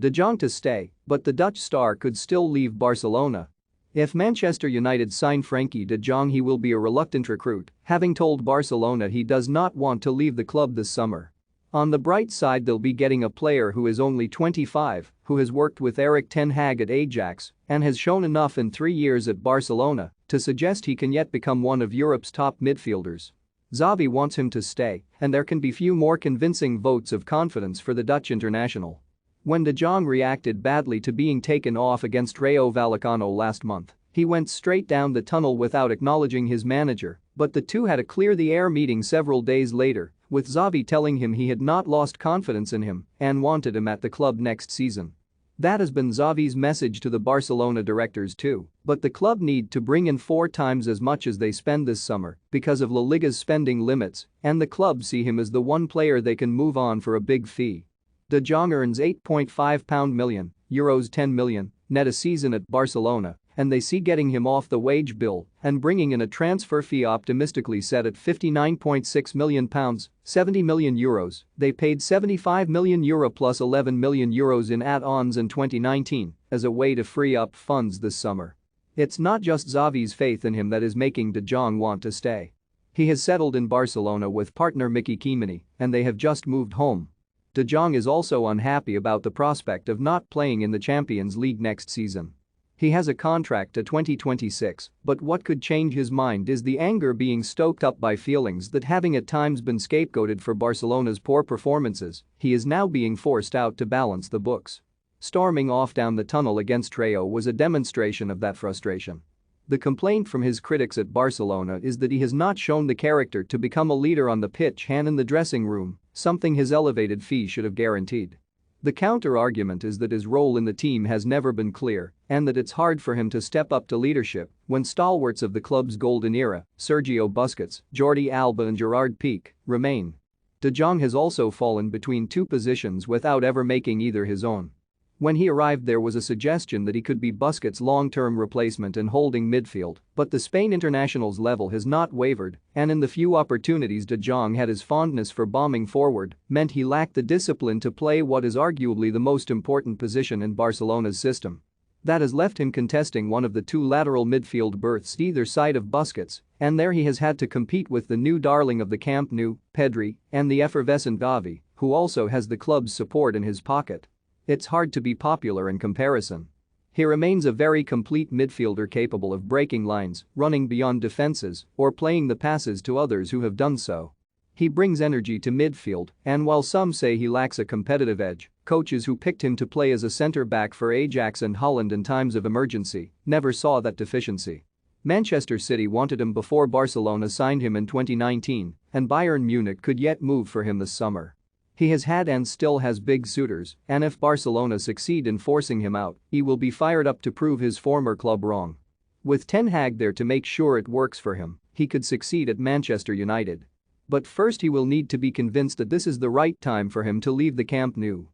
De Jong to stay, but the Dutch star could still leave Barcelona. If Manchester United sign Frenkie de Jong, he will be a reluctant recruit, having told Barcelona he does not want to leave the club this summer. On the bright side, they'll be getting a player who is only 25, who has worked with Erik ten Hag at Ajax and has shown enough in 3 years at Barcelona to suggest he can yet become one of Europe's top midfielders. Xavi wants him to stay, and there can be few more convincing votes of confidence for the Dutch international. When De Jong reacted badly to being taken off against Rayo Vallecano last month, he went straight down the tunnel without acknowledging his manager, but the two had a clear-the-air meeting several days later, with Xavi telling him he had not lost confidence in him and wanted him at the club next season. That has been Xavi's message to the Barcelona directors too, but the club need to bring in 4 times as much as they spend this summer because of La Liga's spending limits, and the club see him as the one player they can move on for a big fee. De Jong earns £8.5 million, Euros 10 million, net a season at Barcelona, and they see getting him off the wage bill and bringing in a transfer fee optimistically set at £59.6 million, €70 million. They paid €75 million plus €11 million in add-ons in 2019 as a way to free up funds this summer. It's not just Xavi's faith in him that is making De Jong want to stay. He has settled in Barcelona with partner Mickey Keemany, and they have just moved home. De Jong is also unhappy about the prospect of not playing in the Champions League next season. He has a contract to 2026, but what could change his mind is the anger being stoked up by feelings that, having at times been scapegoated for Barcelona's poor performances, he is now being forced out to balance the books. Storming off down the tunnel against Rayo was a demonstration of that frustration. The complaint from his critics at Barcelona is that he has not shown the character to become a leader on the pitch and in the dressing room, something his elevated fee should have guaranteed. The counter-argument is that his role in the team has never been clear and that it's hard for him to step up to leadership when stalwarts of the club's golden era, Sergio Busquets, Jordi Alba and Gerard Piqué, remain. De Jong has also fallen between 2 positions without ever making either his own. When he arrived, there was a suggestion that he could be Busquets' long-term replacement in holding midfield, but the Spain international's level has not wavered, and in the few opportunities De Jong had, his fondness for bombing forward meant he lacked the discipline to play what is arguably the most important position in Barcelona's system. That has left him contesting one of the 2 lateral midfield berths either side of Busquets, and there he has had to compete with the new darling of the Camp Nou, Pedri, and the effervescent Gavi, who also has the club's support in his pocket. It's hard to be popular in comparison. He remains a very complete midfielder capable of breaking lines, running beyond defenses, or playing the passes to others who have done so. He brings energy to midfield, and while some say he lacks a competitive edge, coaches who picked him to play as a centre-back for Ajax and Holland in times of emergency never saw that deficiency. Manchester City wanted him before Barcelona signed him in 2019, and Bayern Munich could yet move for him this summer. He has had and still has big suitors, and if Barcelona succeed in forcing him out, he will be fired up to prove his former club wrong. With Ten Hag there to make sure it works for him, he could succeed at Manchester United. But first he will need to be convinced that this is the right time for him to leave the Camp Nou.